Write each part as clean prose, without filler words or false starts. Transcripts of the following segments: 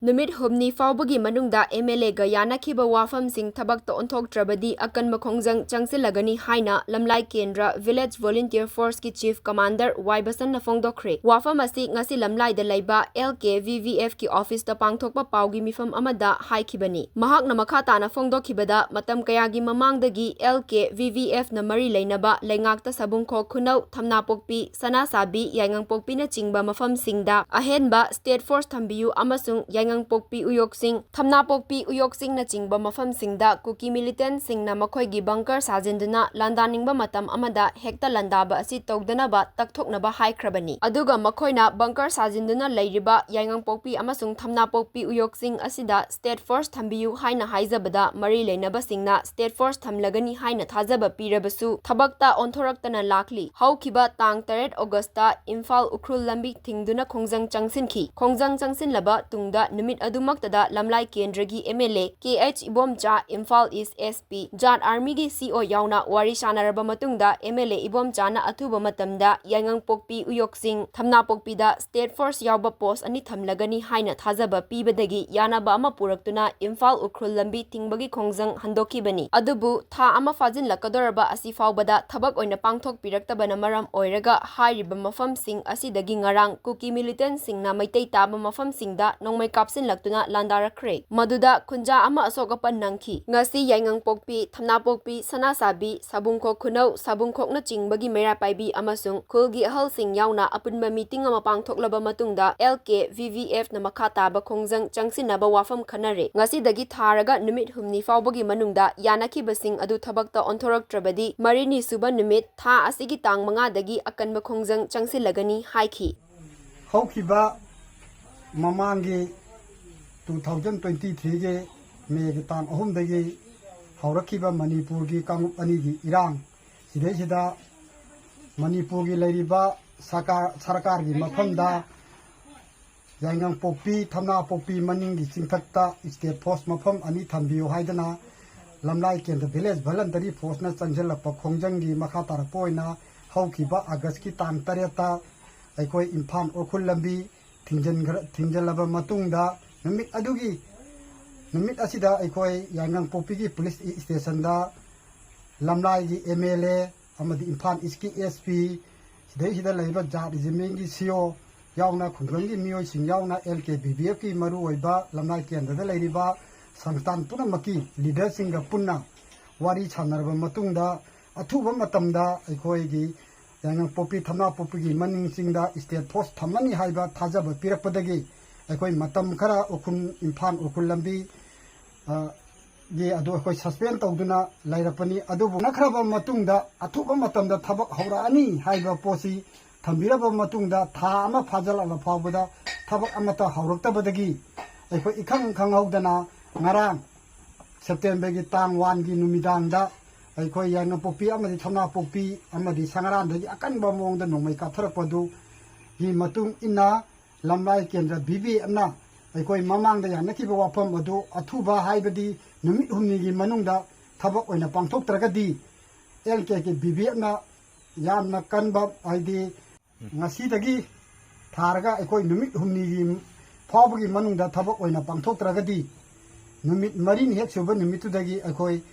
Numit humni faobagi Manungda MLA ga yanakhiba waphamsing thabakta onthoktrabadi akanba Khongjang Changsinlagani haina Lamlai Kendra Village Volunteer Force ki Chief Commander Basan na phongdokhre Wapham asi ngasi Lamlai da leiba LKVVF ki office ta pangthokpa paogi mipham amada haikhibani mahakna makhata na phongdokhibada matam kayagi mamangdagi LKVVF na mari leinaba leingakta sabungkho khunau Thamnapokpi sanasabi yaingangpokpi na chingba mafamsingda ahenba State Force thambiyu amasung Pokpi Uyokchi Thamnapokpi Uyokchi na chingba mafamsingda kuki militant singna makhoigi bunker sajinduna landaningba matam amada hekta landaba asi togdanaba takthoknaba haikhibani aduga makhoina bunker sajinduna leiriba yaingangpokpi amasung Thamnapokpi Uyokchi asida State Force thambiyu haina haizabada mari leinaba singna State Force thamlagani haina thajaba pirabasu thabakta onthoktrana lakli haukhiba tang 3 Augusta Imphal Ukhrul lambi thingduna Khongjang Changsinki Khongjang Changsinlaba tungda Numit adumaktada Lamlai Kendragi MLA KH Ibomcha Imphal East S JAT ARMY gi CO yauna wari sanaraba matungda MLA Ibomcha na athuba matamda yanakhiba Uyokchi Thamnapokpi da State Force yauba post ani thamlagani haina thajaba pibadagi yanaba ama puraktuna Imphal Ukhrul lambi tingbagi Khongjang handokhibani adubu tha ama fajin lakadoraba asi faubada thabak oina pangthok piraktabana maram oiraga hairiba mafamsing asidagi ngarang kuki militant singna maitai taba mafamsingda nongmai kapsin laktuna landarakre maduda kunja ama asokapan nangki ngasi yaingangpokpi Thamnapokpi sanasabi sabungkho khunau sabungkhok na chingbagi mera paibi amasung khulgi ahalsing yauna apunba meeting ama pangthoklaba matungda LKVVF na makhata ba Khongjang Changsinaba Wapham khanare ngasi dagi tharaga numit humni faobagi manungda yanakhiba sing adu thabakta onthoktrabadi marini suba numit tha asigi tang 5 dagi akanba Khongjang Changsinlagani haikhi haukiba mamangi 2023 ge me ge tan ahumnigi haurakhiba manipur gi kangup ani gi irang sidai manipur gi leiriba sarkar gi mafamda yaingangpokpi Thamnapokpi maning gi chingthakta state force mafam ani thambiyo haidana Lamlai Kendra village voluntary force na changjellapa Khongjang gi makha tarapoina haukiba August ki tang 3 ta aikoi Imphal Ukhrul lambi thingjalaba matungda numit asida aikoi yanakhiba gi police station da Lamlai gi MLA amadi Imphal East SP sidai leiba JAT ARMY gi CO yauna khungrang gi miyoi sing yauna LKVVF ki maru oiba Lamlai Kendra da leiriba sangstan punamaki leader singa punna wari chanarba matungda athuba matamda aikoi gi yanakhiba Thamnapokpi gi maning singda state force thamani haiba thajaba pirakpadagi aikoi matam khara ukun Imphal Ukhrul lambi ge adu aikoi suspend tawduna lairapani adubu nakhraba matungda athuba matamda thabak haura ani haiba posi thambiraba matungda tha ama phajalaba phawbada thabak amata hauraktabadagi aikoi ikhang khanghaudana ngarang September gi tang 1 gi numidangda aikoi yanakhiba amadi Thamnapokpi amadi sangarandagi akanba mongda nongmai katharakpadu gi matung ina Lamlai Kendra BB amna aikoi mamangda yanakhiba wapham adu athuba haibadi numit humnigi manungda thabak oina pangthoktragadi LKVVF amna yamna kanba aidi ngasidagi tharaga aikoi numit humnigi faobagi manungda thabak oina pangthoktragadi numit marin hek suba numitudagi aikoi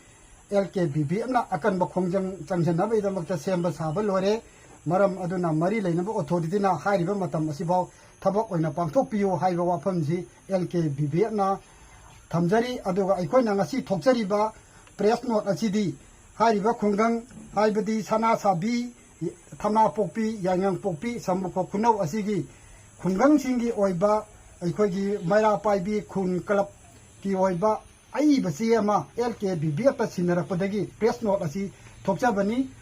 LKVVF amna akanba Khongjang Changsinlagani semba saba lore maram aduna mari leinaba authority na hairiba matam asibau thabak oina pangthokpiyo haiba waphamji LKVVF na thamjari aduga aikoina ngasi thokjariba press note asidi hairiba khungang haibadi sanasabi Thamnapokpi yanakhiba samukho khunau asigi khungang singi oiba aikoigi maira paibi khun club ki oiba ai basi ama LKVVF ta sinarapadagi press note asi thokjabani